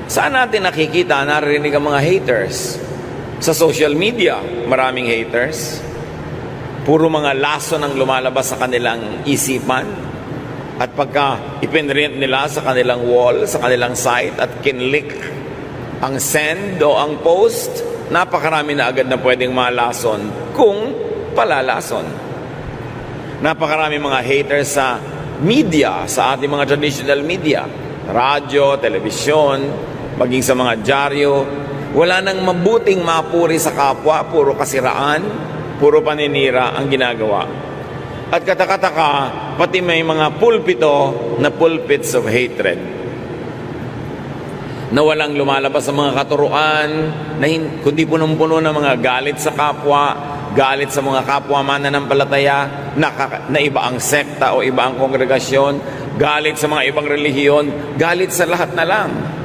Saan natin nakikita, naririnig ang mga haters? Sa social media, maraming haters. Puro mga lason ang lumalabas sa kanilang isipan. At pagka ipinrint nila sa kanilang wall, sa kanilang site, at kinlik ang send o ang post, napakarami na agad na pwedeng malason kung palalason. Napakarami mga haters sa media, sa ating mga traditional media, radyo, telebisyon, maging sa mga dyaryo. Wala nang mabuting mapuri sa kapwa, puro kasiraan, puro paninira ang ginagawa. At katakataka, pati may mga pulpito na pulpits of hatred, na walang lumalabas sa mga katuruan, kundi punong-puno ng mga galit sa kapwa, galit sa mga kapwa mananampalataya, na iba ang sekta o iba ang kongregasyon, galit sa mga ibang relihiyon, galit sa lahat na lang.